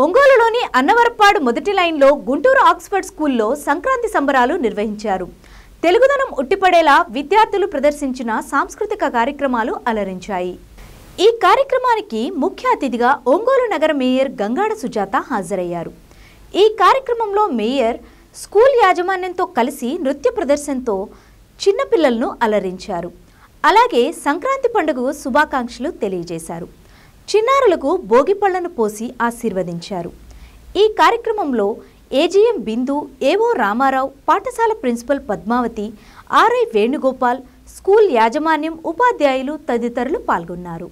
ఒంగోలులోని అన్నవరపాడు మొదటి లైన్లో గుంటూరు ఆక్స్ఫర్డ్ స్కూల్లో సంక్రాంతి సంబరాలు నిర్వహించారు. తెలుగుదనం ఉట్టిపడేలా విద్యార్థులు ప్రదర్శించిన సాంస్కృతిక కార్యక్రమాలు అలరించాయి. ఈ కార్యక్రమానికి ముఖ్య అతిథిగా ఒంగోలు నగర మేయర్ గంగాడ సుజాత హాజరయ్యారు. ఈ కార్యక్రమంలో మేయర్ స్కూల్ యాజమాన్యంతో కలిసి నృత్య ప్రదర్శనతో చిన్నపిల్లలను అలరించారు. అలాగే సంక్రాంతి పండుగ శుభాకాంక్షలు తెలియజేశారు. చిన్నారులకు భోగిపళ్లను పోసి ఆశీర్వదించారు. ఈ కార్యక్రమంలో ఏజీఎం బిందు, ఏవో రామారావు, పాఠశాల principal Padmavathi, RI Venugopal, school యాజమాన్యం, ఉపాధ్యాయులు తదితరులు పాల్గొన్నారు.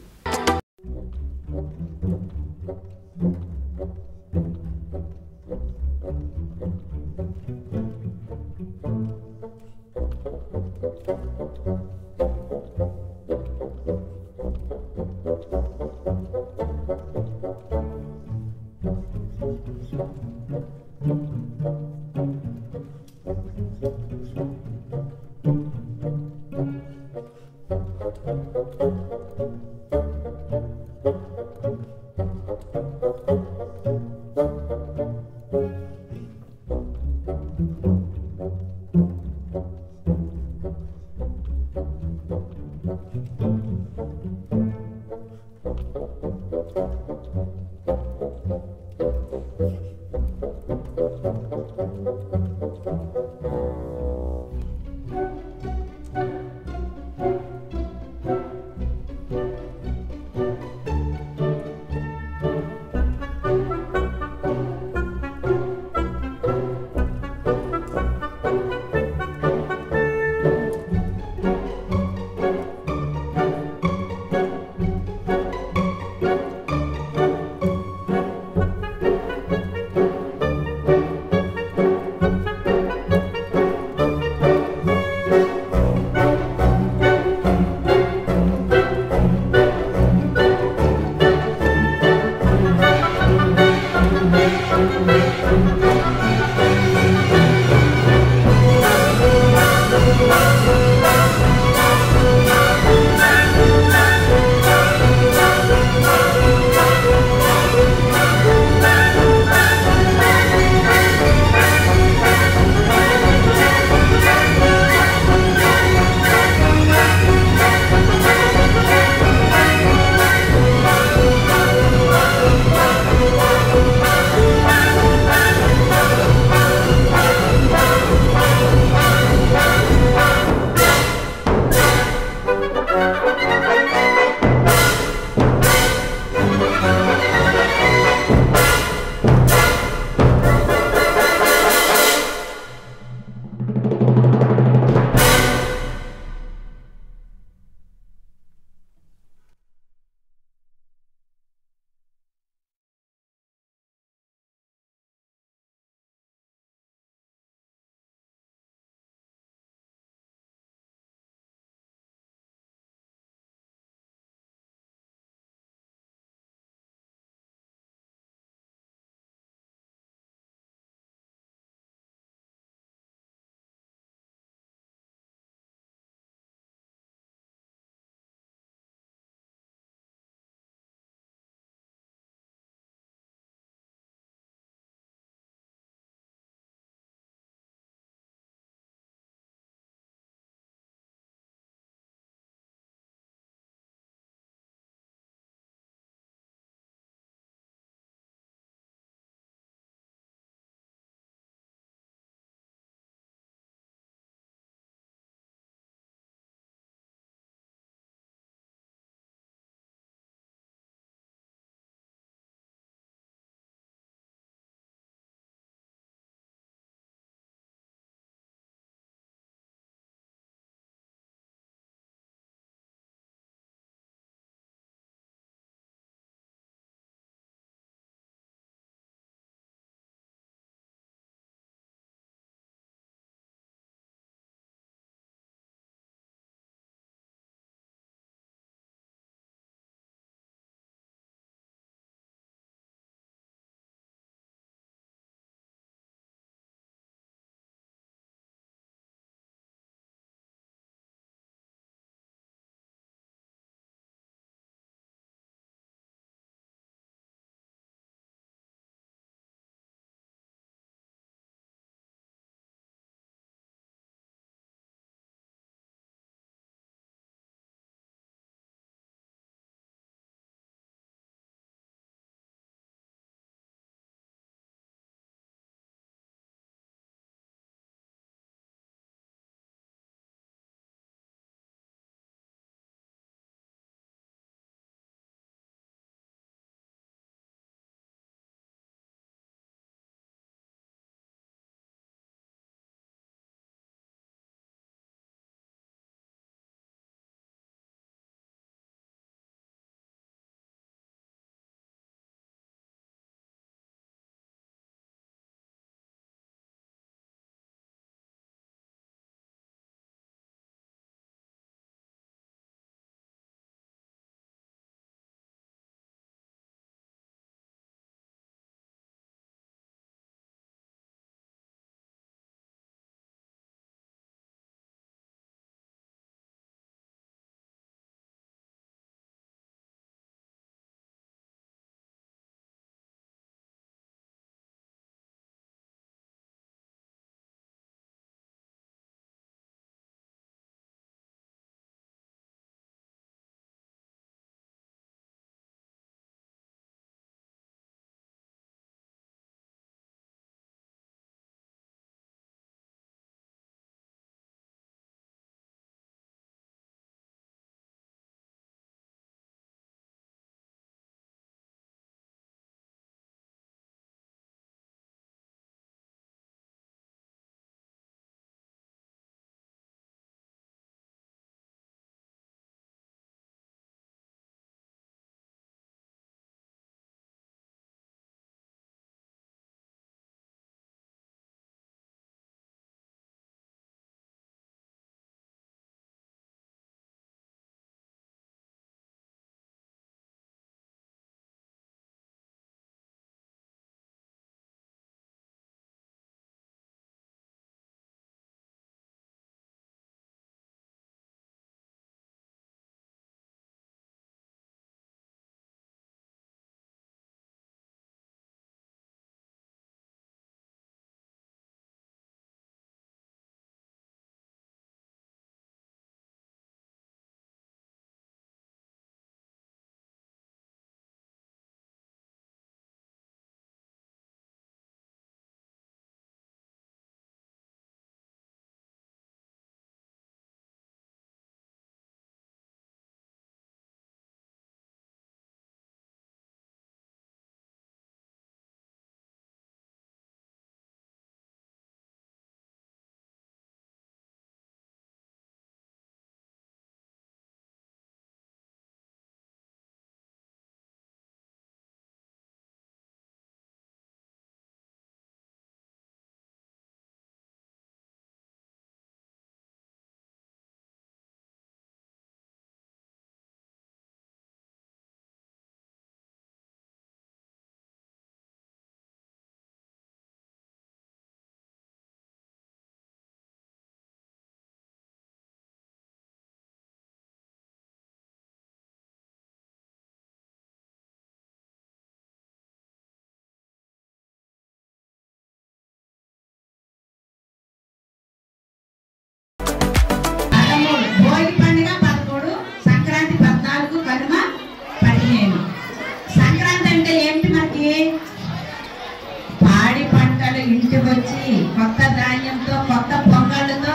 వచ్చి కొత్త ధాన్యంతో, కొత్త పొంగళ్ళతో,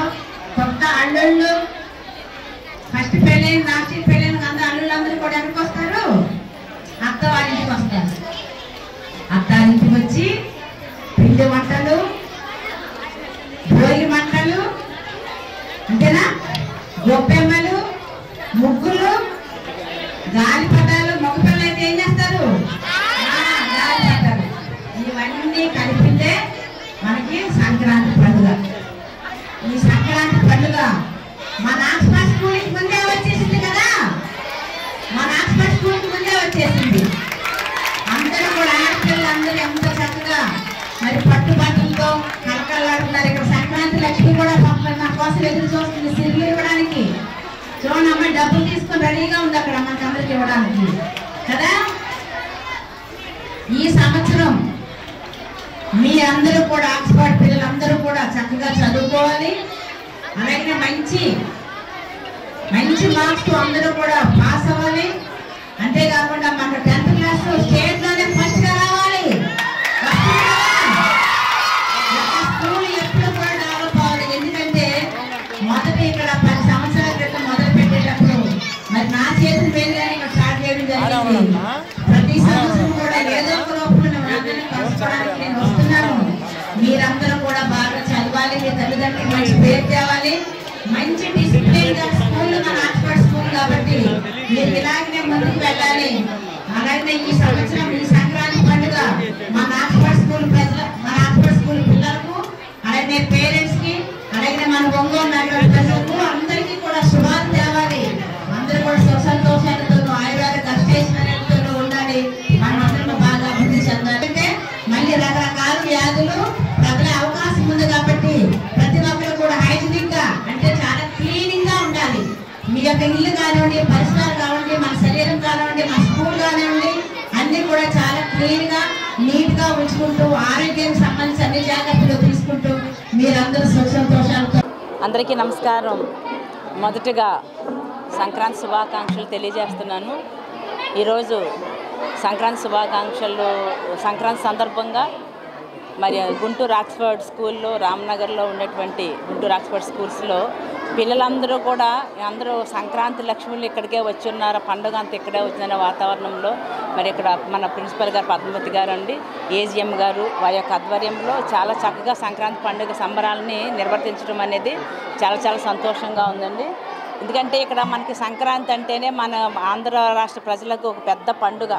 కొత్త అల్లుళ్ళు. ఫస్ట్ పెళ్ళైన, లాస్ట్ పెళ్ళైన అందరూ అల్లుళ్ళందరూ కూడా ఎక్కడికి వస్తారు? అత్త వాళ్ళ ఇంటికి వస్తారు. అత్తారింటికి వచ్చి పిండి వంటలు, భోగి మంటలు, అంతేనా, గొప్పెమ్మలు, ముగ్గులు, గాలిపటాలు. మగపిల్లలు అయితే ఏం చేస్తారు? గాలిపటాలు. ఇవన్నీ కలిపితే మనకి సంక్రాంతి పండుగ. ఈ సంక్రాంతి పండుగ మన ఆక్స్ఫర్డ్ స్కూల్కి ముందే వచ్చేసింది కదా, మన ఆక్స్ఫర్డ్ స్కూల్కి ముందే వచ్చేసింది. అందరూ కూడా ఆడపిల్లలు అందరూ ఎంత చక్కగా మరి పట్టు బట్టలతో కలకలాడుతున్నారు. ఇక్కడ సంక్రాంతి లక్ష్మి కూడా మన కోసం ఎదురు చూస్తుంది సిరులు ఇవ్వడానికి. చూడండి అమ్మాయి డబ్బులు తీసుకొని రెడీగా ఉంది అక్కడ మనకి అందరికి ఇవ్వడానికి కదా. ఈ సంవత్సరం మీరందరూ కూడా ఆక్స్ఫర్డ్ పిల్లలందరూ కూడా చక్కగా చదువుకోవాలి. అలాగే మంచి మార్క్స్ తో అందరూ కూడా పాస్ అవ్వాలి. అంతేకాకుండా మన 10th క్లాస్ స్టేట్ లోనే ఫస్ట్ గా రావాలి. స్కూల్ ఎప్పుడు కూడా డెవలప్ అవ్వాలి. ఎందుకంటే మొదటి ఇక్కడ 10 సంవత్సరాల క్రితం మొదలు పెట్టేటప్పుడు మరి నా చేతుల మీదుగా ఇక్కడ స్టార్ట్ చేయడం జరిగింది. ప్రతి సంవత్సరం కూడా ఏదో ఒక రూపంలో అందరినీ కలుసుకోవడానికి నేను వస్తున్నాను. మీరందరూ కూడా బాగా చదవాలి, మీ తల్లిదండ్రులకు మంచి పేరు తేవాలి, మంచి డిసిప్లిన్ గా స్కూల్ మన ఆక్స్ఫర్డ్ స్కూల్ కాబట్టి మీరు ఇలాగనే ముందుకు వెళ్ళాలి. అలాగే ఈ సంవత్సరం ఈ సంక్రాంతి పండుగ మన ఆక్స్ఫర్డ్ స్కూల్ పిల్లలకు, అలాగే పేరెంట్స్ కి, అలాగే మన ఒంగోలు నగర ప్రజలకు అందరికీ కూడా శుభాలు తేవాలి. అందరూ కూడా సుఖ సంతోషాలతో, ఆయుర్వేద కష్టేశ్వరులతో ఉండాలి. మనమందరం బాగా అభివృద్ధి చెందాలి. అంటే మళ్ళీ రకరకాల వ్యాధులు ప్రజల అవకాశం ఉంది కాబట్టి ప్రతి ఒక్కరు కూడా హైజీనిక్ గా, అంటే చాలా క్లీనింగ్ గా ఉండాలి. మీ యొక్క ఇల్లు కానివ్వండి, పరిసరాలు కానివ్వండి, మన శరీరం కానివ్వండి, మన స్కూల్ కానివ్వండి, అన్ని కూడా చాలా క్లీన్ గా నీట్ గా ఉంచుకుంటూ ఆరోగ్యానికి సంబంధించి అన్ని జాగ్రత్తలు తీసుకుంటూ మీరందరూ సుఖ సంతోషాలతో. అందరికీ నమస్కారం. మొదటగా సంక్రాంతి శుభాకాంక్షలు తెలియజేస్తున్నాను. ఈరోజు సంక్రాంతి సందర్భంగా మరి గుంటూరు ఆక్స్ఫర్డ్ స్కూల్లో, రామ్నగర్లో ఉన్నటువంటి గుంటూరు ఆక్స్ఫర్డ్ స్కూల్స్లో పిల్లలందరూ కూడా అందరూ సంక్రాంతి లక్ష్ములు ఇక్కడికే వచ్చి ఉన్నారు. పండుగ అంతా ఇక్కడే వచ్చిన వాతావరణంలో మరి ఇక్కడ మన ప్రిన్సిపల్ గారు పద్మవతి గారు అండి, ఏజిఎం గారు వారి యొక్క ఆధ్వర్యంలో చాలా చక్కగా సంక్రాంతి పండుగ సంబరాలని నిర్వర్తించడం అనేది చాలా చాలా సంతోషంగా ఉందండి. ఎందుకంటే ఇక్కడ మనకి సంక్రాంతి అంటేనే మన ఆంధ్ర రాష్ట్ర ప్రజలకు ఒక పెద్ద పండుగ.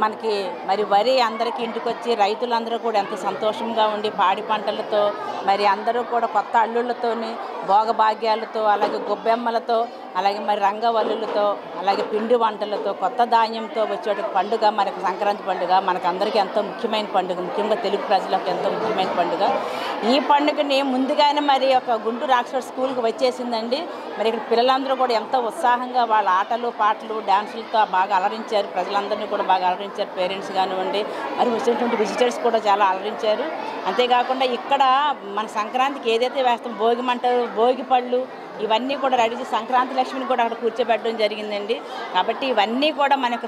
మనకి మరి వరి అందరికీ ఇంటికి వచ్చి రైతులందరూ కూడా ఎంత సంతోషంగా ఉండి పాడి పంటలతో మరి అందరూ కూడా కొత్త అల్లుళ్ళతోని, భోగభాగ్యాలతో, అలాగే గొబ్బెమ్మలతో, అలాగే మరి రంగవల్లులతో, అలాగే పిండి వంటలతో, కొత్త ధాన్యంతో వచ్చే పండుగ మనకు సంక్రాంతి పండుగ. మనకు అందరికీ ఎంతో ముఖ్యమైన పండుగ, ముఖ్యంగా తెలుగు ప్రజలకు ఎంతో ముఖ్యమైన పండుగ. ఈ పండుగని ముందుగానే మరి ఒక గుంటూరు ఆక్స్ఫర్డ్ స్కూల్కి వచ్చేసిందండి. మరి ఇక్కడ పిల్లలందరూ కూడా ఎంతో ఉత్సాహంగా వాళ్ళ ఆటలు, పాటలు, డ్యాన్సులతో బాగా అలరించారు. ప్రజలందరినీ కూడా బాగా అలరించారు. పేరెంట్స్ కానివ్వండి, మరి వచ్చినటువంటి విజిటర్స్ కూడా చాలా అలరించారు. అంతేకాకుండా ఇక్కడ మన సంక్రాంతికి ఏదైతే వేస్తాం, భోగి మంటలు, భోగి పళ్ళు, ఇవన్నీ కూడా రెడీ చేసి సంక్రాంతి లక్ష్మిని కూడా అక్కడ కూర్చోబెట్టడం జరిగిందండి. కాబట్టి ఇవన్నీ కూడా మన యొక్క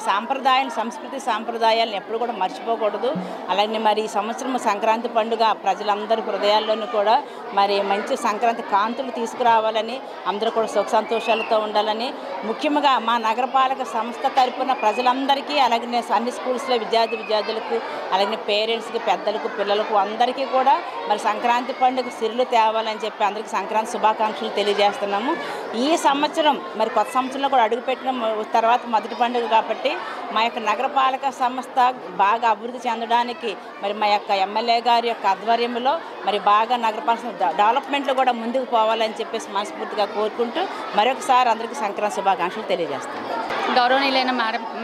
సంస్కృతి సాంప్రదాయాలను ఎప్పుడు కూడా మర్చిపోకూడదు. అలాగే మరి ఈ సంవత్సరం సంక్రాంతి పండుగ ప్రజలందరి హృదయాల్లోనూ కూడా మరి మంచి సంక్రాంతి కాంతులు తీసుకురావాలని, అందరూ కూడా సుఖ సంతోషాలతో ఉండాలని, ముఖ్యంగా మా నగరపాలక సంస్థ తరపున ప్రజలందరికీ, అలాగే అన్ని స్కూల్స్లో విద్యార్థులకు, అలాగే పేరెంట్స్కి, పెద్దలకు, పిల్లలకు అందరికీ కూడా మరి సంక్రాంతి పండుగ సిరులు తేవాలని చెప్పి అందరికీ సంక్రాంతి శుభాకాంక్షలు తెలియజేస్తున్నాము. ఈ సంవత్సరం మరి కొత్త సంవత్సరంలో కూడా అడుగుపెట్టిన తర్వాత మొదటి పండుగ కాబట్టి మా యొక్క నగరపాలక సంస్థ బాగా అభివృద్ధి చెందడానికి మరి మా యొక్క ఎమ్మెల్యే గారి యొక్క ఆధ్వర్యంలో మరి బాగా నగరపాలక డెవలప్మెంట్లో కూడా ముందుకు పోవాలని చెప్పేసి మనస్ఫూర్తిగా కోరుకుంటూ మరొకసారి అందరికీ సంక్రాంతి శుభాకాంక్షలు తెలియజేస్తాను. గౌరవనీయులైన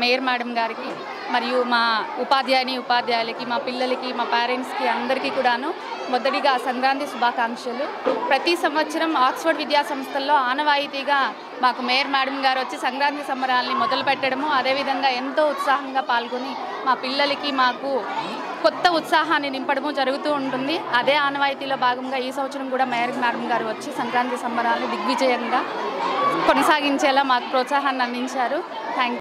మేయర్ మేడం గారికి మరియు మా ఉపాధ్యాయులకి, మా పిల్లలకి, మా పేరెంట్స్కి అందరికీ కూడాను మొదటిగా సంక్రాంతి శుభాకాంక్షలు. ప్రతి సంవత్సరం ఆక్స్ఫర్డ్ విద్యా సంస్థల్లో ఆనవాయితీగా మాకు మేయర్ మేడం గారు వచ్చి సంక్రాంతి సంబరాలని మొదలు పెట్టడము, అదేవిధంగా ఎంతో ఉత్సాహంగా పాల్గొని మా పిల్లలకి, మాకు కొత్త ఉత్సాహాన్ని నింపడము జరుగుతూ ఉంటుంది. అదే ఆనవాయితీలో భాగంగా ఈ సంవత్సరం కూడా మేయర్ మేడం గారు వచ్చి సంక్రాంతి సంబరాలను దిగ్విజయంగా కొనసాగించేలా మాకు ప్రోత్సాహాన్ని అందించారు. థ్యాంక్